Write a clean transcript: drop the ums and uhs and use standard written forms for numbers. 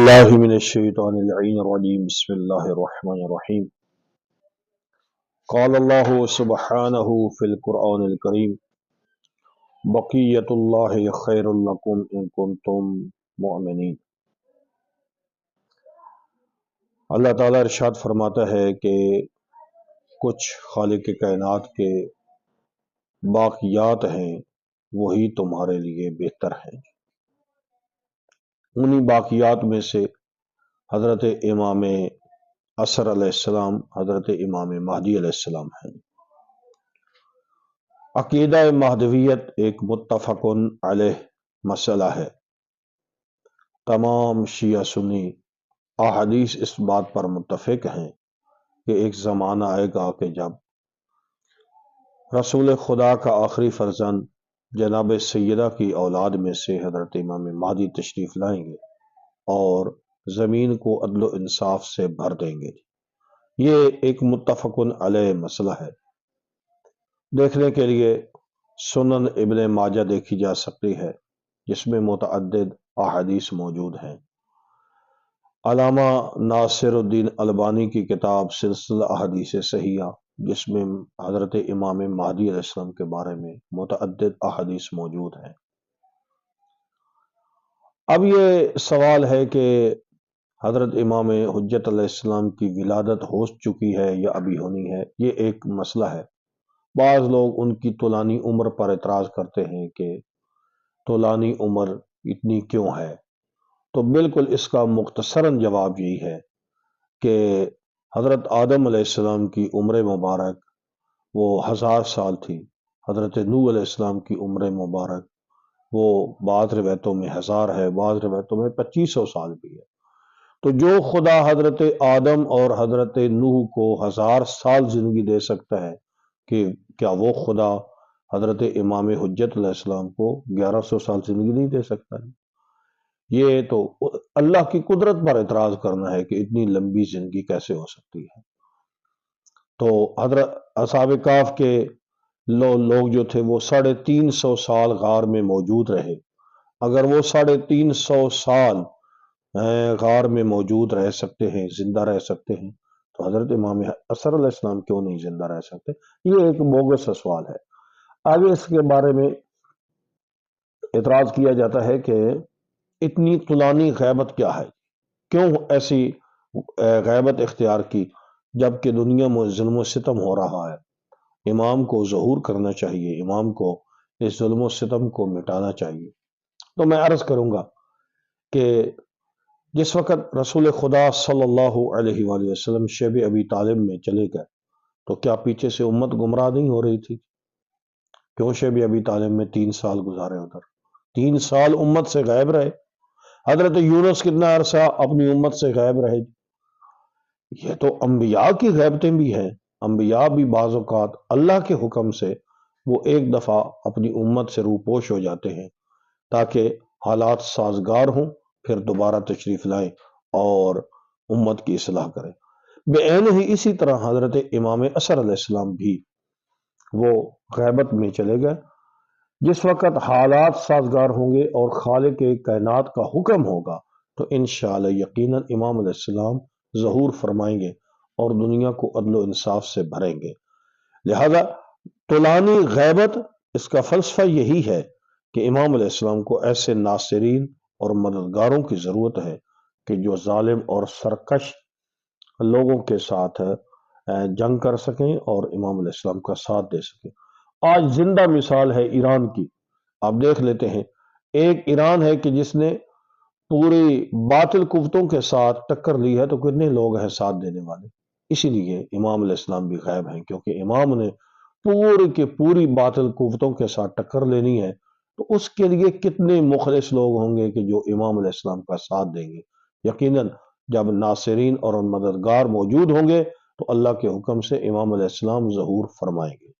باللہ من الشیطان اللعین الرجیم بسم اللہ الرحمن الرحیم قال اللہ سبحانہ فی القرآن الکریم بقیت اللہ خیر لکم ان کنتم مؤمنین۔ اللہ تعالیٰ ارشاد فرماتا ہے کہ کچھ خالق کائنات کے باقیات ہیں وہی تمہارے لیے بہتر ہیں۔ انہی باقیات میں سے حضرت امام عصر علیہ السلام، حضرت امام مہدی علیہ السلام ہیں۔ عقیدہ مہدویت ایک متفق علیہ مسئلہ ہے۔ تمام شیعہ سنی احادیث اس بات پر متفق ہیں کہ ایک زمانہ آئے گا کہ جب رسول خدا کا آخری فرزند جناب سیدہ کی اولاد میں سے حضرت امام مہدی تشریف لائیں گے اور زمین کو عدل و انصاف سے بھر دیں گے۔ یہ ایک متفق علیہ مسئلہ ہے۔ دیکھنے کے لیے سنن ابن ماجہ دیکھی جا سکتی ہے جس میں متعدد احادیث موجود ہیں۔ علامہ ناصر الدین البانی کی کتاب سلسلہ احادیث صحیحہ جس میں حضرت امام مہدی علیہ السلام کے بارے میں متعدد احادیث موجود ہیں۔ اب یہ سوال ہے کہ حضرت امام حجت علیہ السلام کی ولادت ہو چکی ہے یا ابھی ہونی ہے، یہ ایک مسئلہ ہے۔ بعض لوگ ان کی طولانی عمر پر اعتراض کرتے ہیں کہ طولانی عمر اتنی کیوں ہے، تو بالکل اس کا مختصراً جواب یہی ہے کہ حضرت آدم علیہ السلام کی عمر مبارک وہ 1000 سال تھی، حضرت نوح علیہ السلام کی عمر مبارک وہ بعض روایتوں میں 1000 ہے، بعض روایتوں میں 2500 سال بھی ہے۔ تو جو خدا حضرت آدم اور حضرت نوح کو 1000 سال زندگی دے سکتا ہے کہ کیا وہ خدا حضرت امام حجت علیہ السلام کو 1100 سال زندگی نہیں دے سکتا ہے؟ یہ تو اللہ کی قدرت پر اعتراض کرنا ہے کہ اتنی لمبی زندگی کیسے ہو سکتی ہے۔ تو حضرت اصحاب کہف کے لوگ جو تھے وہ 350 سال غار میں موجود رہے۔ اگر وہ 350 سال غار میں موجود رہ سکتے ہیں، زندہ رہ سکتے ہیں، تو حضرت امام عصر علیہ السلام کیوں نہیں زندہ رہ سکتے؟ یہ ایک بوگس سوال ہے۔ آگے اس کے بارے میں اعتراض کیا جاتا ہے کہ اتنی طولانی غیبت کیا ہے، کیوں ایسی غیبت اختیار کی جبکہ دنیا میں ظلم و ستم ہو رہا ہے؟ امام کو ظہور کرنا چاہیے، امام کو اس ظلم و ستم کو مٹانا چاہیے۔ تو میں عرض کروں گا کہ جس وقت رسول خدا صلی اللہ علیہ وآلہ وسلم شیب ابی طالب میں چلے گئے تو کیا پیچھے سے امت گمراہ نہیں ہو رہی تھی؟ کیوں شیب ابی طالب میں 3 سال گزارے ادھر؟ 3 سال امت سے غائب رہے۔ حضرت یونس کتنا عرصہ اپنی امت سے غائب رہے؟ یہ تو انبیاء کی غیبتیں بھی ہیں۔ انبیاء بھی بعض اوقات اللہ کے حکم سے وہ ایک دفعہ اپنی امت سے روپوش ہو جاتے ہیں تاکہ حالات سازگار ہوں، پھر دوبارہ تشریف لائیں اور امت کی اصلاح کریں۔ بعین ہی اسی طرح حضرت امام عصر علیہ السلام بھی وہ غیبت میں چلے گئے۔ جس وقت حالات سازگار ہوں گے اور خالق کائنات کا حکم ہوگا تو انشاءاللہ یقیناً امام علیہ السلام ظہور فرمائیں گے اور دنیا کو عدل و انصاف سے بھریں گے۔ لہذا طولانی غیبت اس کا فلسفہ یہی ہے کہ امام علیہ السلام کو ایسے ناصرین اور مددگاروں کی ضرورت ہے کہ جو ظالم اور سرکش لوگوں کے ساتھ جنگ کر سکیں اور امام علیہ السلام کا ساتھ دے سکیں۔ آج زندہ مثال ہے ایران کی، آپ دیکھ لیتے ہیں۔ ایک ایران ہے کہ جس نے پوری باطل قوتوں کے ساتھ ٹکر لی ہے، تو کتنے لوگ ہیں ساتھ دینے والے؟ اسی لیے امام علیہ السلام بھی غائب ہیں، کیونکہ امام نے پوری کی پوری باطل قوتوں کے ساتھ ٹکر لینی ہے، تو اس کے لیے کتنے مخلص لوگ ہوں گے کہ جو امام علیہ السلام کا ساتھ دیں گے۔ یقیناً جب ناصرین اور مددگار موجود ہوں گے تو اللہ کے حکم سے امام علیہ السلام ظہور فرمائیں گے۔